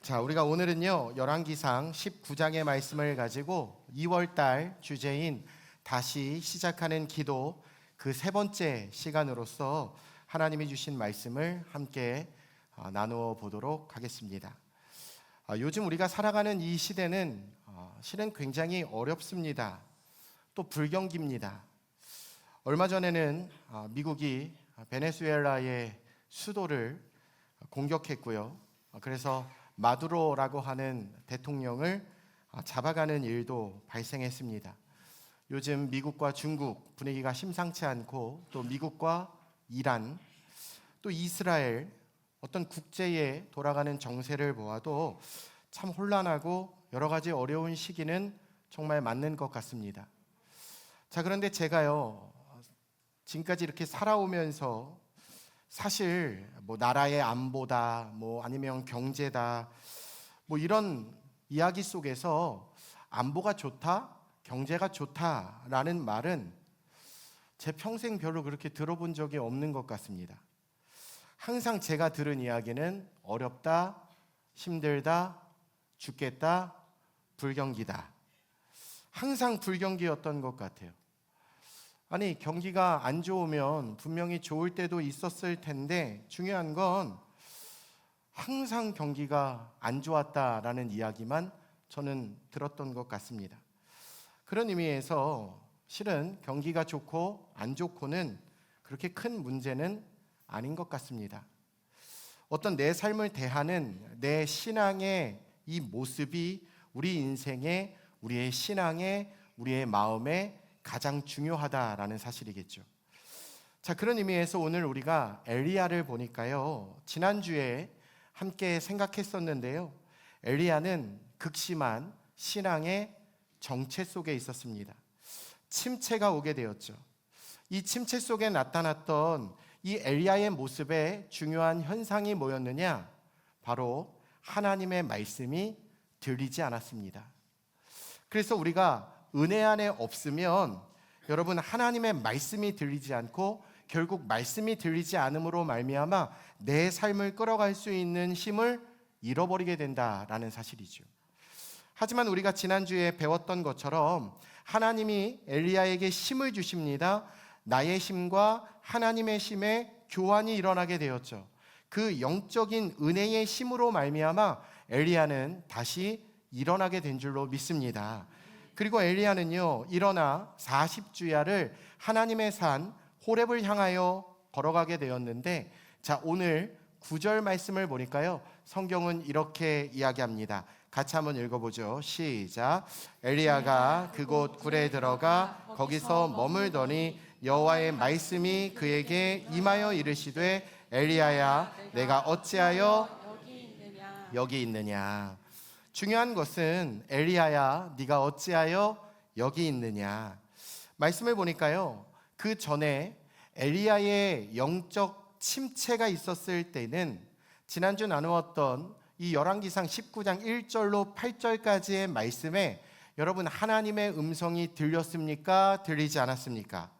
자, 우리가 오늘은요, 열왕기상 19장의 말씀을 가지고 2월달 주제인 다시 시작하는 기도 그 세 번째 시간으로서 하나님이 주신 말씀을 함께 나누어 보도록 하겠습니다. 요즘 우리가 살아가는 이 시대는 실은 굉장히 어렵습니다. 또 불경기입니다. 얼마 전에는 미국이 베네수엘라의 수도를 공격했고요. 그래서 마두로라고 하는 대통령을 잡아가는 일도 발생했습니다. 요즘 미국과 중국 분위기가 심상치 않고 또 미국과 이란 또 이스라엘 어떤 국제에 돌아가는 정세를 보아도 참 혼란하고 여러 가지 어려운 시기는 정말 맞는 것 같습니다. 자, 그런데 제가요 지금까지 이렇게 살아오면서 사실 나라의 안보다 아니면 경제다 이런 이야기 속에서 안보가 좋다, 경제가 좋다라는 말은 제 평생 별로 그렇게 들어본 적이 없는 것 같습니다. 항상 제가 들은 이야기는 어렵다, 힘들다, 죽겠다, 불경기다. 항상 불경기였던 것 같아요. 아니, 경기가 안 좋으면 분명히 좋을 때도 있었을 텐데 중요한 건 항상 경기가 안 좋았다라는 이야기만 저는 들었던 것 같습니다. 그런 의미에서 실은 경기가 좋고 안 좋고는 그렇게 큰 문제는 아닌 것 같습니다. 어떤 내 삶을 대하는 내 신앙의 이 모습이 우리 인생에, 우리의 신앙에, 우리의 마음에 가장 중요하다라는 사실이겠죠. 자, 그런 의미에서 오늘 우리가 엘리야를 보니까요, 지난주에 함께 생각했었는데요, 엘리야는 극심한 신앙의 정체 속에 있었습니다. 침체가 오게 되었죠. 이 침체 속에 나타났던 이 엘리야의 모습에 중요한 현상이 뭐였느냐? 바로 하나님의 말씀이 들리지 않았습니다. 그래서 우리가 은혜 안에 없으면 여러분 하나님의 말씀이 들리지 않고 결국 말씀이 들리지 않음으로 말미암아 내 삶을 끌어갈 수 있는 힘을 잃어버리게 된다라는 사실이죠. 하지만 우리가 지난주에 배웠던 것처럼 하나님이 엘리야에게 힘을 주십니다. 나의 힘과 하나님의 힘의 교환이 일어나게 되었죠. 그 영적인 은혜의 힘으로 말미암아 엘리야는 다시 일어나게 된 줄로 믿습니다. 그리고 엘리야는요, 일어나 40주야를 하나님의 산 호렙을 향하여 걸어가게 되었는데, 자, 오늘 9절 말씀을 보니까요, 성경은 이렇게 이야기합니다. 같이 한번 읽어보죠. 시작. 엘리야가 그곳 굴에 들어가 거기서 머물더니 여호와의 말씀이 그에게 임하여 이르시되, 엘리야야, 내가 어찌하여 여기 있느냐. 중요한 것은 엘리야야, 네가 어찌하여 여기 있느냐. 말씀을 보니까요, 그 전에 엘리야의 영적 침체가 있었을 때는 지난주 나누었던 이 열왕기상 19장 1절로 8절까지의 말씀에 여러분 하나님의 음성이 들렸습니까? 들리지 않았습니까?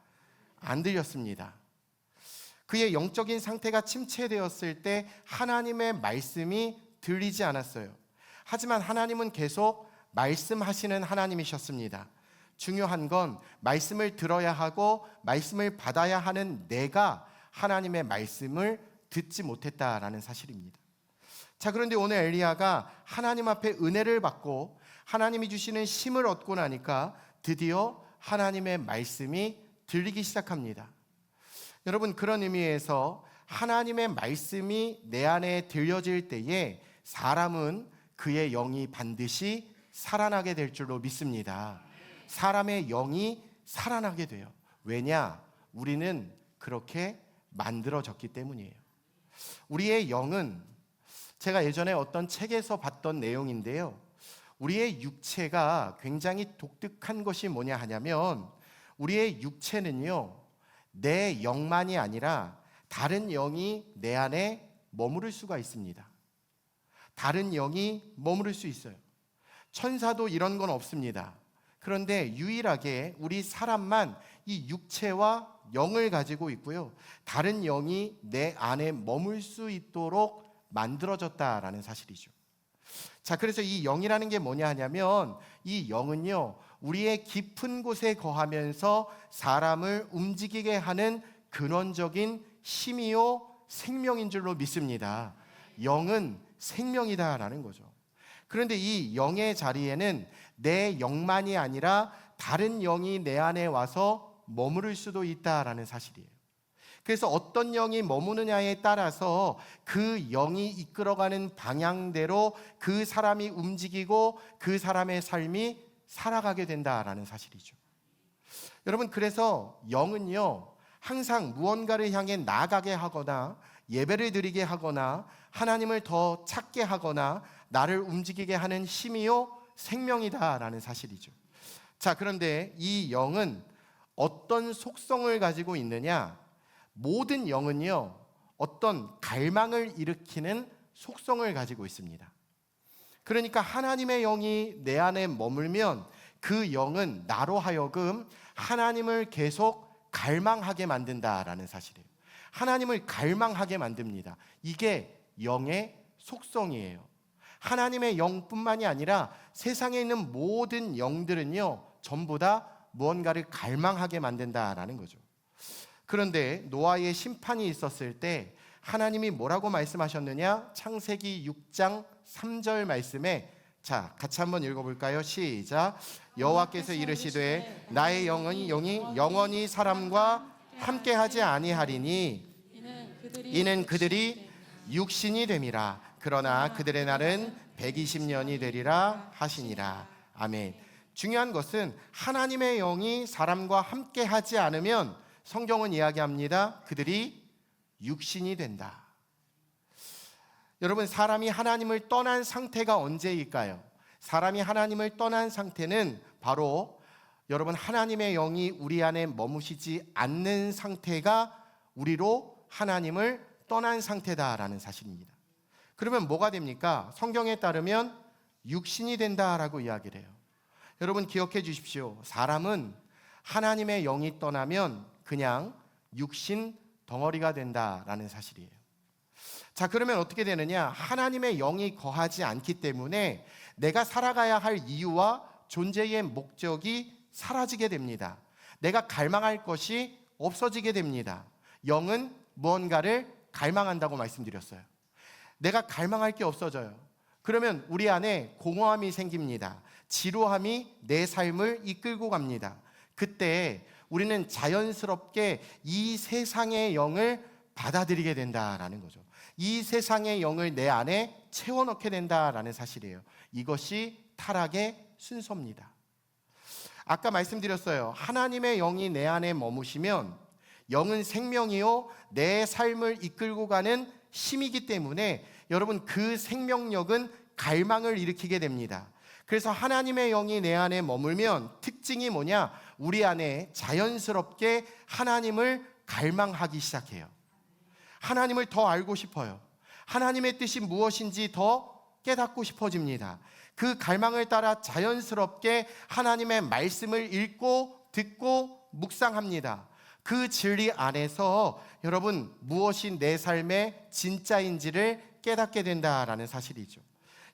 안 들렸습니다. 그의 영적인 상태가 침체되었을 때 하나님의 말씀이 들리지 않았어요. 하지만 하나님은 계속 말씀하시는 하나님이셨습니다. 중요한 건 말씀을 들어야 하고 말씀을 받아야 하는 내가 하나님의 말씀을 듣지 못했다라는 사실입니다. 자, 그런데 오늘 엘리야가 하나님 앞에 은혜를 받고 하나님이 주시는 힘을 얻고 나니까 드디어 하나님의 말씀이 들리기 시작합니다. 여러분, 그런 의미에서 하나님의 말씀이 내 안에 들려질 때에 사람은 그의 영이 반드시 살아나게 될 줄로 믿습니다. 사람의 영이 살아나게 돼요. 왜냐? 우리는 그렇게 만들어졌기 때문이에요. 우리의 영은 제가 예전에 어떤 책에서 봤던 내용인데요, 우리의 육체가 굉장히 독특한 것이 뭐냐 하냐면 우리의 육체는요, 내 영만이 아니라 다른 영이 내 안에 머무를 수가 있습니다. 다른 영이 머무를 수 있어요. 천사도 이런 건 없습니다. 그런데 유일하게 우리 사람만 이 육체와 영을 가지고 있고요, 다른 영이 내 안에 머물 수 있도록 만들어졌다라는 사실이죠. 자, 그래서 이 영이라는 게 뭐냐 하냐면 이 영은요, 우리의 깊은 곳에 거하면서 사람을 움직이게 하는 근원적인 힘이요 생명인 줄로 믿습니다. 영은 생명이다라는 거죠. 그런데 이 영의 자리에는 내 영만이 아니라 다른 영이 내 안에 와서 머무를 수도 있다라는 사실이에요. 그래서 어떤 영이 머무느냐에 따라서 그 영이 이끌어가는 방향대로 그 사람이 움직이고 그 사람의 삶이 살아가게 된다라는 사실이죠. 여러분, 그래서 영은요, 항상 무언가를 향해 나아가게 하거나 예배를 드리게 하거나 하나님을 더 찾게 하거나 나를 움직이게 하는 힘이요 생명이다라는 사실이죠. 자, 그런데 이 영은 어떤 속성을 가지고 있느냐? 모든 영은요, 어떤 갈망을 일으키는 속성을 가지고 있습니다. 그러니까 하나님의 영이 내 안에 머물면 그 영은 나로 하여금 하나님을 계속 갈망하게 만든다라는 사실이에요. 하나님을 갈망하게 만듭니다. 이게 영의 속성이에요. 하나님의 영뿐만이 아니라 세상에 있는 모든 영들은요, 전부 다 무언가를 갈망하게 만든다라는 거죠. 그런데 노아의 심판이 있었을 때 하나님이 뭐라고 말씀하셨느냐? 창세기 6장 3절 말씀에, 자, 같이 한번 읽어볼까요? 시작. 여호와께서 이르시되 나의 영이 영원히 사람과 함께하지 아니하리니 이는 그들이 육신이 됨이라. 그러나 그들의 날은 120년이 되리라 하시니라. 아멘. 중요한 것은 하나님의 영이 사람과 함께하지 않으면 성경은 이야기합니다. 그들이 육신이 된다. 여러분, 사람이 하나님을 떠난 상태가 언제일까요? 사람이 하나님을 떠난 상태는 바로 여러분 하나님의 영이 우리 안에 머무시지 않는 상태가 우리로 하나님을 떠난 상태다라는 사실입니다. 그러면 뭐가 됩니까? 성경에 따르면 육신이 된다라고 이야기를 해요. 여러분 기억해 주십시오. 사람은 하나님의 영이 떠나면 그냥 육신 덩어리가 된다라는 사실이에요. 자, 그러면 어떻게 되느냐? 하나님의 영이 거하지 않기 때문에 내가 살아가야 할 이유와 존재의 목적이 사라지게 됩니다. 내가 갈망할 것이 없어지게 됩니다. 영은 무언가를 갈망한다고 말씀드렸어요. 내가 갈망할 게 없어져요. 그러면 우리 안에 공허함이 생깁니다. 지루함이 내 삶을 이끌고 갑니다. 그때 우리는 자연스럽게 이 세상의 영을 받아들이게 된다라는 거죠. 이 세상의 영을 내 안에 채워넣게 된다라는 사실이에요. 이것이 타락의 순서입니다. 아까 말씀드렸어요. 하나님의 영이 내 안에 머무시면 영은 생명이요 내 삶을 이끌고 가는 힘이기 때문에 여러분 그 생명력은 갈망을 일으키게 됩니다. 그래서 하나님의 영이 내 안에 머물면 특징이 뭐냐? 우리 안에 자연스럽게 하나님을 갈망하기 시작해요. 하나님을 더 알고 싶어요. 하나님의 뜻이 무엇인지 더 깨닫고 싶어집니다. 그 갈망을 따라 자연스럽게 하나님의 말씀을 읽고 듣고 묵상합니다. 그 진리 안에서 여러분 무엇이 내 삶의 진짜인지를 깨닫게 된다라는 사실이죠.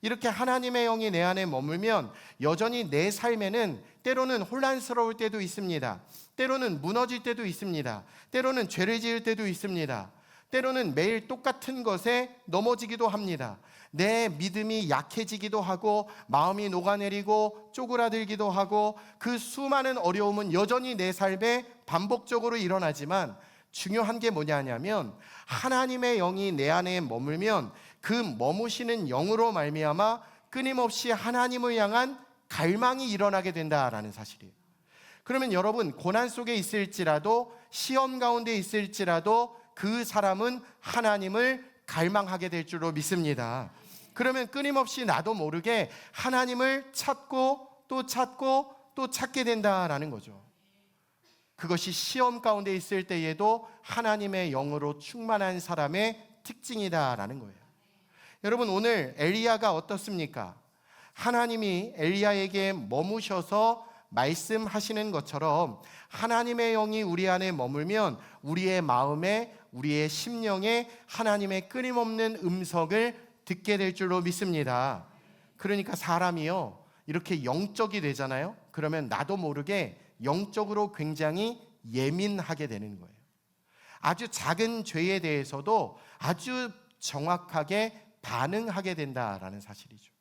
이렇게 하나님의 영이 내 안에 머물면 여전히 내 삶에는 때로는 혼란스러울 때도 있습니다. 때로는 무너질 때도 있습니다. 때로는 죄를 지을 때도 있습니다. 때로는 매일 똑같은 것에 넘어지기도 합니다. 내 믿음이 약해지기도 하고 마음이 녹아내리고 쪼그라들기도 하고 그 수많은 어려움은 여전히 내 삶에 반복적으로 일어나지만 중요한 게 뭐냐면 하나님의 영이 내 안에 머물면 그 머무시는 영으로 말미암아 끊임없이 하나님을 향한 갈망이 일어나게 된다라는 사실이에요. 그러면 여러분 고난 속에 있을지라도 시험 가운데 있을지라도 그 사람은 하나님을 갈망하게 될 줄로 믿습니다. 그러면 끊임없이 나도 모르게 하나님을 찾고 또 찾고 또 찾게 된다라는 거죠. 그것이 시험 가운데 있을 때에도 하나님의 영으로 충만한 사람의 특징이다라는 거예요. 여러분 오늘 엘리야가 어떻습니까? 하나님이 엘리야에게 머무셔서 말씀하시는 것처럼 하나님의 영이 우리 안에 머물면 우리의 마음에 우리의 심령에 하나님의 끊임없는 음성을 듣게 될 줄로 믿습니다. 그러니까 사람이요, 이렇게 영적이 되잖아요. 그러면 나도 모르게 영적으로 굉장히 예민하게 되는 거예요. 아주 작은 죄에 대해서도 아주 정확하게 반응하게 된다라는 사실이죠.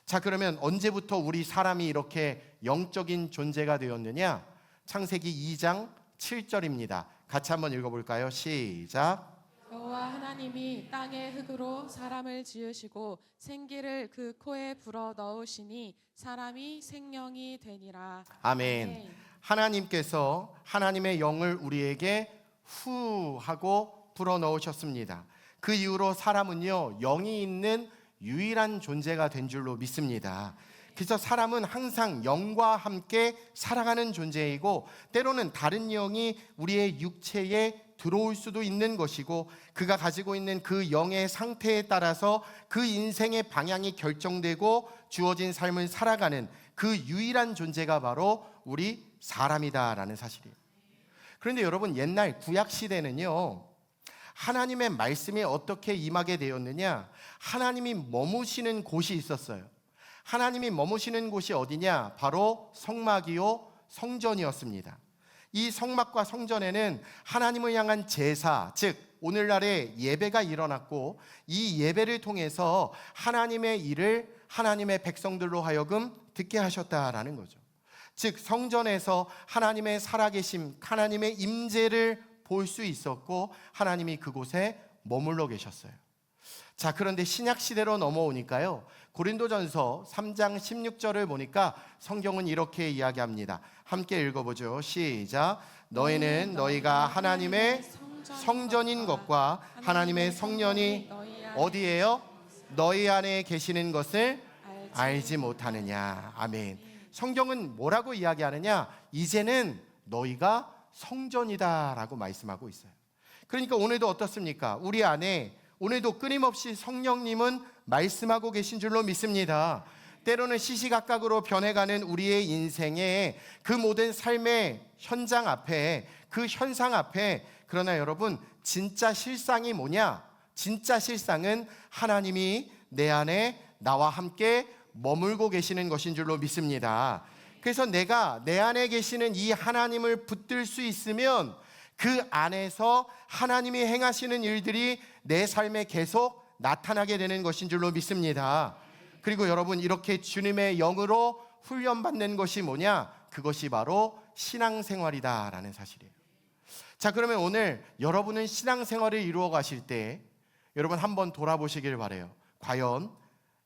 자, 그러면 언제부터 우리 사람이 이렇게 영적인 존재가 되었느냐? 창세기 2장 7절입니다. 같이 한번 읽어볼까요? 시작. 여호와 하나님이 땅의 흙으로 사람을 지으시고 생기를 그 코에 불어 넣으시니 사람이 생명이 되니라. 아멘. 하나님께서 하나님의 영을 우리에게 후 하고 불어 넣으셨습니다. 그 이후로 사람은요, 영이 있는 유일한 존재가 된 줄로 믿습니다. 그래서 사람은 항상 영과 함께 살아가는 존재이고, 때로는 다른 영이 우리의 육체에 들어올 수도 있는 것이고, 그가 가지고 있는 그 영의 상태에 따라서 그 인생의 방향이 결정되고 주어진 삶을 살아가는 그 유일한 존재가 바로 우리 사람이다라는 사실이에요. 그런데 여러분, 옛날 구약 시대는요, 하나님의 말씀이 어떻게 임하게 되었느냐? 하나님이 머무시는 곳이 있었어요. 하나님이 머무시는 곳이 어디냐? 바로 성막이요, 성전이었습니다. 이 성막과 성전에는 하나님을 향한 제사, 즉 오늘날의 예배가 일어났고, 이 예배를 통해서 하나님의 일을 하나님의 백성들로 하여금 듣게 하셨다라는 거죠. 즉 성전에서 하나님의 살아계심, 하나님의 임재를 볼 수 있었고, 하나님이 그곳에 머물러 계셨어요. 자, 그런데 신약 시대로 넘어오니까요, 고린도전서 3장 16절을 보니까 성경은 이렇게 이야기합니다. 함께 읽어보죠. 시작. 너희는 너희가 하나님의 성전인 것과 하나님의 성령이 어디에요? 너희 안에 계시는 것을 알지 못하느냐. 아멘. 성경은 뭐라고 이야기하느냐? 이제는 너희가 성전이다라고 말씀하고 있어요. 그러니까 오늘도 어떻습니까? 우리 안에 오늘도 끊임없이 성령님은 말씀하고 계신 줄로 믿습니다. 때로는 시시각각으로 변해가는 우리의 인생의 그 모든 삶의 현장 앞에, 그 현상 앞에, 그러나 여러분, 진짜 실상이 뭐냐? 진짜 실상은 하나님이 내 안에 나와 함께 머물고 계시는 것인 줄로 믿습니다. 그래서 내가 내 안에 계시는 이 하나님을 붙들 수 있으면 그 안에서 하나님이 행하시는 일들이 내 삶에 계속 나타나게 되는 것인 줄로 믿습니다. 그리고 여러분, 이렇게 주님의 영으로 훈련받는 것이 뭐냐? 그것이 바로 신앙생활이다라는 사실이에요. 자, 그러면 오늘 여러분은 신앙생활을 이루어 가실 때 여러분 한번 돌아보시길 바라요. 과연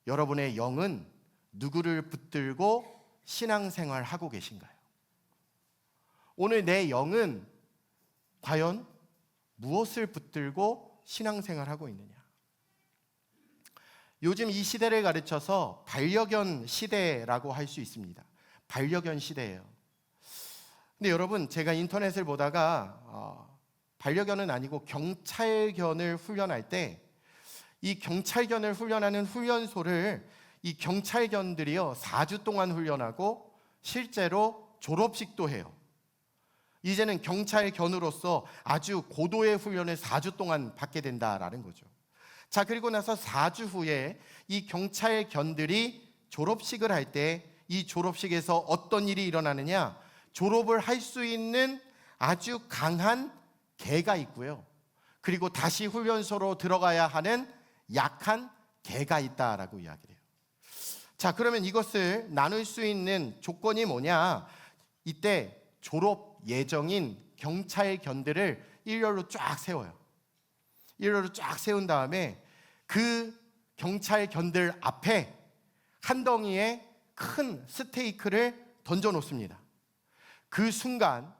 여러분의 영은 누구를 붙들고 신앙생활 하고 계신가요? 오늘 내 영은 과연 무엇을 붙들고 신앙생활 하고 있느냐? 요즘 이 시대를 가르쳐서 반려견 시대라고 할 수 있습니다. 반려견 시대예요. 근데 여러분, 제가 인터넷을 보다가 반려견은 아니고 경찰견을 훈련할 때, 이 경찰견을 훈련하는 훈련소를 이 경찰견들이요 4주 동안 훈련하고 실제로 졸업식도 해요. 이제는 경찰견으로서 아주 고도의 훈련을 4주 동안 받게 된다라는 거죠. 자, 그리고 나서 4주 후에 이 경찰견들이 졸업식을 할 때 이 졸업식에서 어떤 일이 일어나느냐? 졸업을 할 수 있는 아주 강한 개가 있고요, 그리고 다시 훈련소로 들어가야 하는 약한 개가 있다라고 이야기를 해요. 자, 그러면 이것을 나눌 수 있는 조건이 뭐냐? 이때 졸업 예정인 경찰견들을 일렬로 쫙 세워요. 일렬로 쫙 세운 다음에 그 경찰견들 앞에 한 덩이에 큰 스테이크를 던져 놓습니다. 그 순간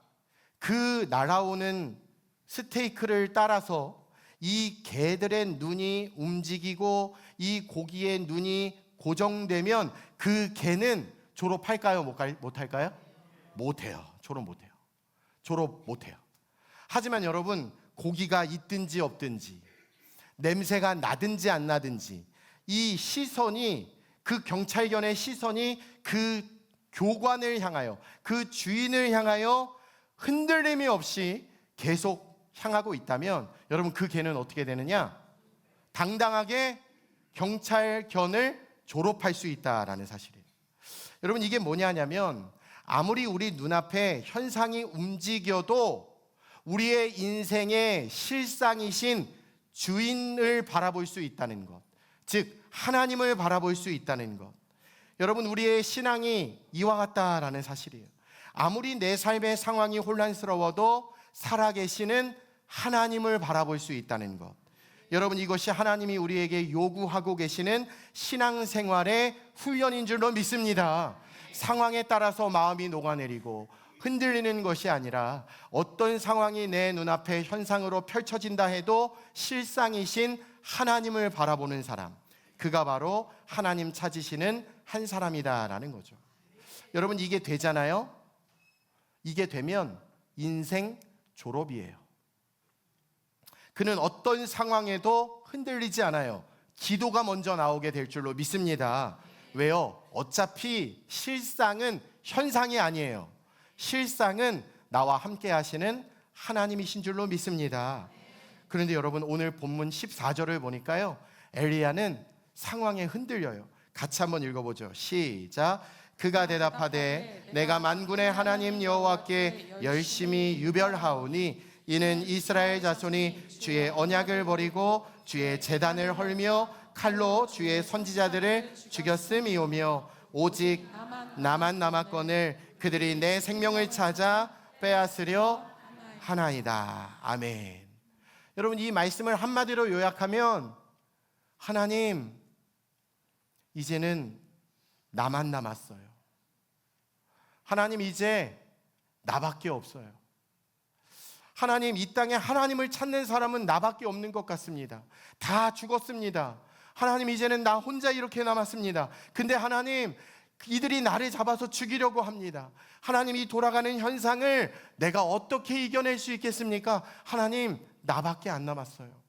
그 날아오는 스테이크를 따라서 이 개들의 눈이 움직이고 이 고기의 눈이 고정되면 그 개는 졸업할까요? 못할까요? 못해요. 졸업 못해요. 졸업 못해요. 하지만 여러분, 고기가 있든지 없든지, 냄새가 나든지 안 나든지, 이 시선이, 그 경찰견의 시선이 그 교관을 향하여, 그 주인을 향하여 흔들림이 없이 계속 향하고 있다면 여러분, 그 개는 어떻게 되느냐? 당당하게 경찰견을 졸업할 수 있다라는 사실이에요. 여러분, 이게 뭐냐면 아무리 우리 눈앞에 현상이 움직여도 우리의 인생의 실상이신 주인을 바라볼 수 있다는 것, 즉 하나님을 바라볼 수 있다는 것. 여러분, 우리의 신앙이 이와 같다라는 사실이에요. 아무리 내 삶의 상황이 혼란스러워도 살아계시는 하나님을 바라볼 수 있다는 것. 여러분, 이것이 하나님이 우리에게 요구하고 계시는 신앙생활의 훈련인 줄로 믿습니다. 상황에 따라서 마음이 녹아내리고 흔들리는 것이 아니라 어떤 상황이 내 눈앞에 현상으로 펼쳐진다 해도 실상이신 하나님을 바라보는 사람, 그가 바로 하나님 찾으시는 한 사람이다라는 거죠. 여러분, 이게 되잖아요. 이게 되면 인생 졸업이에요. 그는 어떤 상황에도 흔들리지 않아요. 기도가 먼저 나오게 될 줄로 믿습니다. 왜요? 어차피 실상은 현상이 아니에요. 실상은 나와 함께 하시는 하나님이신 줄로 믿습니다. 그런데 여러분, 오늘 본문 14절을 보니까요, 엘리야는 상황에 흔들려요. 같이 한번 읽어보죠. 시작. 그가 대답하되 내가 만군의 하나님 여호와께 열심히 유별하오니 이는 이스라엘 자손이 주의 언약을 버리고 주의 제단을 헐며 칼로 주의 선지자들을 죽였음이오며 오직 나만 남았거늘 그들이 내 생명을 찾아 빼앗으려 하나이다. 아멘. 여러분, 이 말씀을 한마디로 요약하면 하나님, 이제는 나만 남았어요. 하나님, 이제 나밖에 없어요. 하나님, 이 땅에 하나님을 찾는 사람은 나밖에 없는 것 같습니다. 다 죽었습니다. 하나님, 이제는 나 혼자 이렇게 남았습니다. 근데 하나님, 이들이 나를 잡아서 죽이려고 합니다. 하나님, 이 돌아가는 현상을 내가 어떻게 이겨낼 수 있겠습니까? 하나님, 나밖에 안 남았어요.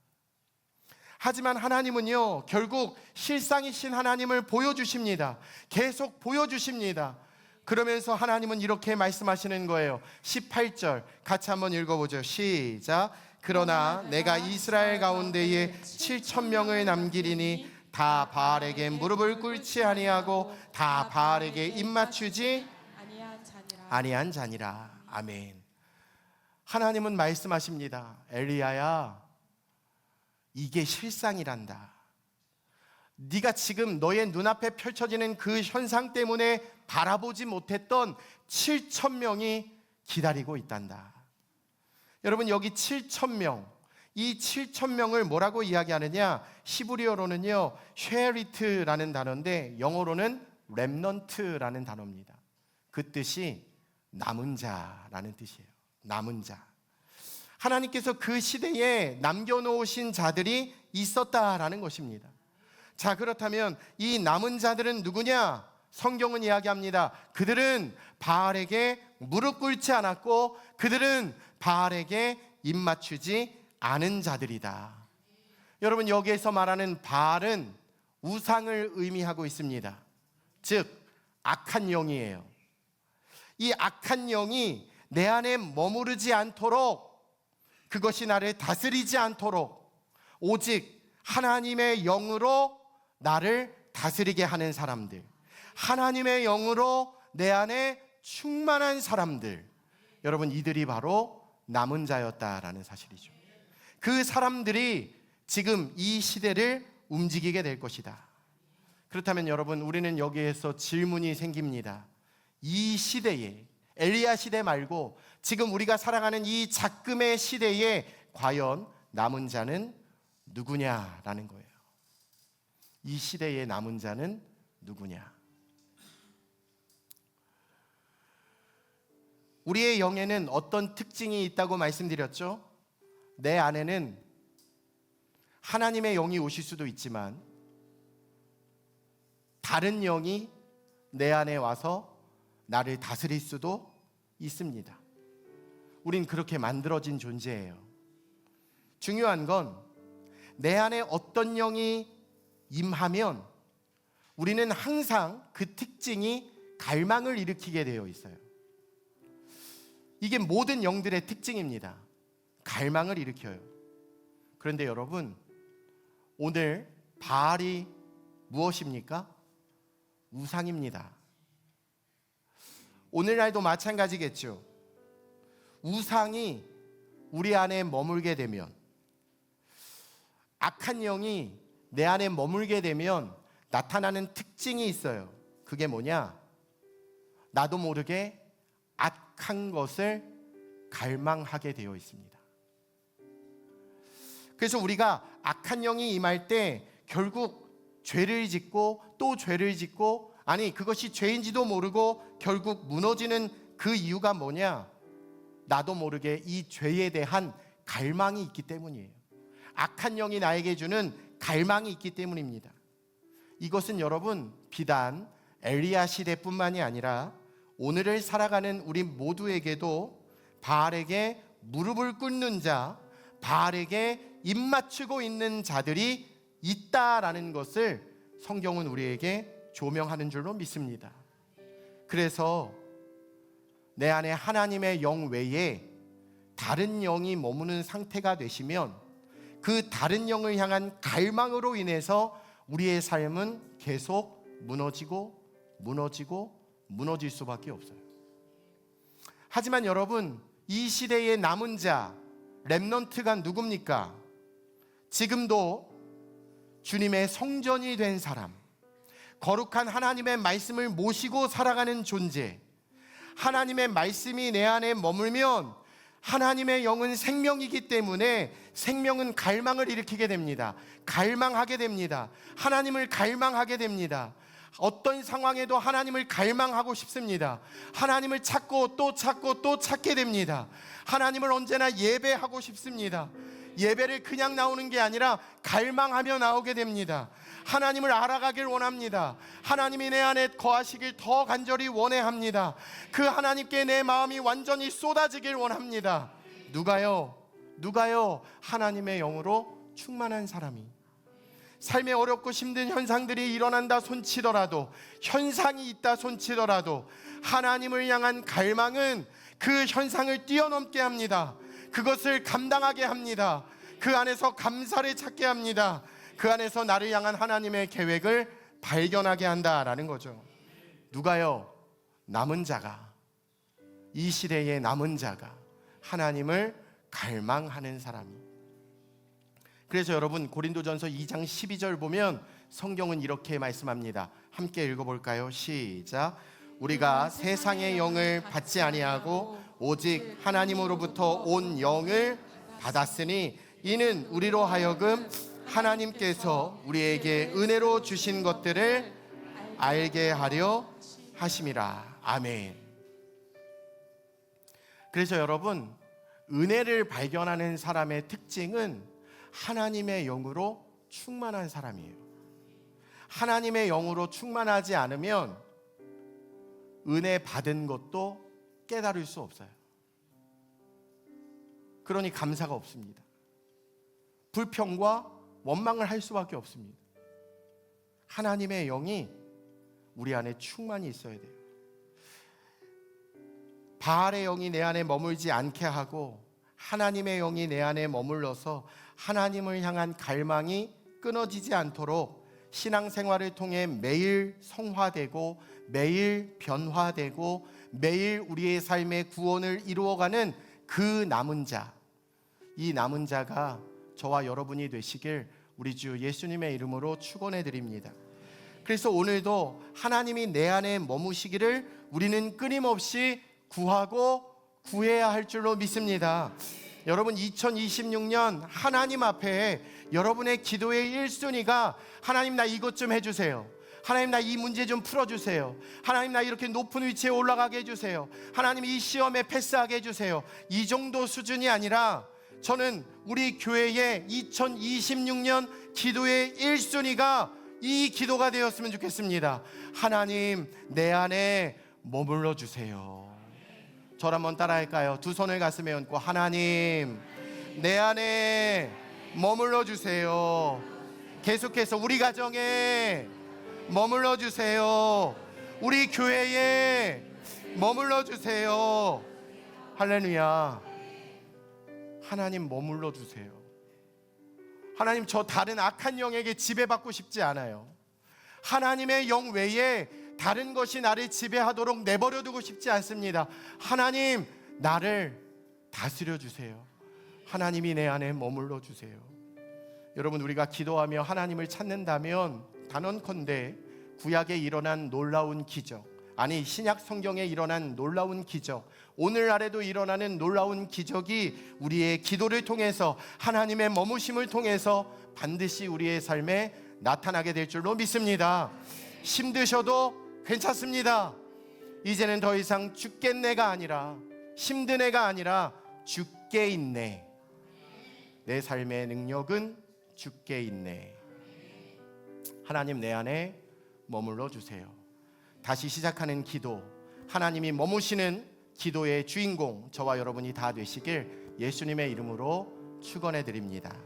하지만 하나님은요, 결국 실상이신 하나님을 보여주십니다. 계속 보여주십니다. 그러면서 하나님은 이렇게 말씀하시는 거예요. 18절 같이 한번 읽어보죠. 시작. 그러나 내가 이스라엘 가운데에 7,000명을 남기리니 다 바알에게 무릎을 꿇지 아니하고 다 바알에게 입맞추지 아니한 자니라. 아멘. 하나님은 말씀하십니다. 엘리야야, 이게 실상이란다. 네가 지금 너의 눈앞에 펼쳐지는 그 현상 때문에 바라보지 못했던 7,000명이 기다리고 있단다. 여러분, 여기 7,000명, 이 7,000명을 뭐라고 이야기하느냐? 히브리어로는요, 쉐리트라는 단어인데 영어로는 렘넌트라는 단어입니다. 그 뜻이 남은 자라는 뜻이에요. 남은 자. 하나님께서 그 시대에 남겨놓으신 자들이 있었다라는 것입니다. 자, 그렇다면 이 남은 자들은 누구냐? 성경은 이야기합니다. 그들은 바알에게 무릎 꿇지 않았고 그들은 바알에게 입 맞추지 않은 자들이다. 여러분, 여기에서 말하는 바알은 우상을 의미하고 있습니다. 즉 악한 영이에요. 이 악한 영이 내 안에 머무르지 않도록, 그것이 나를 다스리지 않도록 오직 하나님의 영으로 나를 다스리게 하는 사람들, 하나님의 영으로 내 안에 충만한 사람들, 여러분, 이들이 바로 남은 자였다라는 사실이죠. 그 사람들이 지금 이 시대를 움직이게 될 것이다. 그렇다면 여러분, 우리는 여기에서 질문이 생깁니다. 이 시대에, 엘리야 시대 말고 지금 우리가 살아가는 이 작금의 시대에 과연 남은 자는 누구냐라는 거예요. 이 시대의 남은 자는 누구냐? 우리의 영에는 어떤 특징이 있다고 말씀드렸죠? 내 안에는 하나님의 영이 오실 수도 있지만 다른 영이 내 안에 와서 나를 다스릴 수도 있습니다. 우린 그렇게 만들어진 존재예요. 중요한 건 내 안에 어떤 영이 임하면 우리는 항상 그 특징이 갈망을 일으키게 되어 있어요. 이게 모든 영들의 특징입니다. 갈망을 일으켜요. 그런데 여러분, 오늘 바알이 무엇입니까? 우상입니다. 오늘날도 마찬가지겠죠. 우상이 우리 안에 머물게 되면, 악한 영이 내 안에 머물게 되면 나타나는 특징이 있어요. 그게 뭐냐? 나도 모르게 악한 것을 갈망하게 되어 있습니다. 그래서 우리가 악한 영이 임할 때 결국 죄를 짓고 또 죄를 짓고, 아니 그것이 죄인지도 모르고 결국 무너지는 그 이유가 뭐냐? 나도 모르게 이 죄에 대한 갈망이 있기 때문이에요. 악한 영이 나에게 주는 갈망이 있기 때문입니다. 이것은 여러분 비단 엘리야 시대뿐만이 아니라 오늘을 살아가는 우리 모두에게도 바알에게 무릎을 꿇는 자, 바알에게 입맞추고 있는 자들이 있다라는 것을 성경은 우리에게 조명하는 줄로 믿습니다. 그래서 내 안에 하나님의 영 외에 다른 영이 머무는 상태가 되시면 그 다른 영을 향한 갈망으로 인해서 우리의 삶은 계속 무너질 수밖에 없어요. 하지만 여러분, 이 시대의 남은 자, 렘넌트가 누굽니까? 지금도 주님의 성전이 된 사람, 거룩한 하나님의 말씀을 모시고 살아가는 존재, 하나님의 말씀이 내 안에 머물면 하나님의 영은 생명이기 때문에 생명은 갈망을 일으키게 됩니다. 갈망하게 됩니다. 하나님을 갈망하게 됩니다. 어떤 상황에도 하나님을 갈망하고 싶습니다. 하나님을 찾고 또 찾고 또 찾게 됩니다. 하나님을 언제나 예배하고 싶습니다. 예배를 그냥 나오는 게 아니라 갈망하며 나오게 됩니다. 하나님을 알아가길 원합니다. 하나님이 내 안에 거하시길 더 간절히 원해합니다. 그 하나님께 내 마음이 완전히 쏟아지길 원합니다. 누가요? 하나님의 영으로 충만한 사람이. 삶에 어렵고 힘든 현상들이 일어난다 손치더라도, 현상이 있다 손치더라도 하나님을 향한 갈망은 그 현상을 뛰어넘게 합니다. 그것을 감당하게 합니다. 그 안에서 감사를 찾게 합니다. 그 안에서 나를 향한 하나님의 계획을 발견하게 한다라는 거죠. 누가요? 남은 자가, 이 시대의 남은 자가 하나님을 갈망하는 사람이. 그래서 여러분, 고린도전서 2장 12절 보면 성경은 이렇게 말씀합니다. 함께 읽어볼까요? 시작. 우리가 세상의 영을 받지 아니하고 오직 하나님으로부터 온 영을 받았으니 이는 우리로 하여금 하나님께서 우리에게 은혜로 주신 것들을 알게 하려 하심이라. 아멘. 그래서 여러분, 은혜를 발견하는 사람의 특징은 하나님의 영으로 충만한 사람이에요. 하나님의 영으로 충만하지 않으면 은혜 받은 것도 깨달을 수 없어요. 그러니 감사가 없습니다. 불평과 원망을 할 수밖에 없습니다. 하나님의 영이 우리 안에 충만히 있어야 돼요. 바알의 영이 내 안에 머물지 않게 하고 하나님의 영이 내 안에 머물러서 하나님을 향한 갈망이 끊어지지 않도록 신앙생활을 통해 매일 성화되고 매일 변화되고 매일 우리의 삶의 구원을 이루어가는 그 남은 자, 이 남은 자가 저와 여러분이 되시길 우리 주 예수님의 이름으로 축원해 드립니다. 그래서 오늘도 하나님이 내 안에 머무시기를 우리는 끊임없이 구하고 구해야 할 줄로 믿습니다. 여러분, 2026년 하나님 앞에 여러분의 기도의 1순위가 하나님 나 이것 좀 해주세요. 하나님 나 이 문제 좀 풀어주세요. 하나님 나 이렇게 높은 위치에 올라가게 해주세요. 하나님 이 시험에 패스하게 해주세요. 이 정도 수준이 아니라 저는 우리 교회의 2026년 기도의 1순위가 이 기도가 되었으면 좋겠습니다. 하나님 내 안에 머물러 주세요. 저를 한번 따라할까요? 두 손을 가슴에 얹고 하나님 내 안에 머물러 주세요. 계속해서 우리 가정에 머물러 주세요. 우리 교회에 머물러 주세요. 할렐루야. 하나님 머물러 주세요. 하나님 저 다른 악한 영에게 지배받고 싶지 않아요. 하나님의 영 외에 다른 것이 나를 지배하도록 내버려 두고 싶지 않습니다. 하나님, 나를 다스려 주세요. 하나님이 내 안에 머물러 주세요. 여러분, 우리가 기도하며 하나님을 찾는다면 단언컨대 구약에 일어난 놀라운 기적, 아니 신약 성경에 일어난 놀라운 기적, 오늘날에도 일어나는 놀라운 기적이 우리의 기도를 통해서, 하나님의 머무심을 통해서 반드시 우리의 삶에 나타나게 될 줄로 믿습니다. 힘드셔도 괜찮습니다. 이제는 더 이상 죽겠네가 아니라, 힘든 애가 아니라 죽게 있네. 내 삶의 능력은 죽게 있네. 하나님, 내 안에 머물러 주세요. 다시 시작하는 기도, 하나님이 머무시는 기도의 주인공, 저와 여러분이 다 되시길 예수님의 이름으로 축원해 드립니다.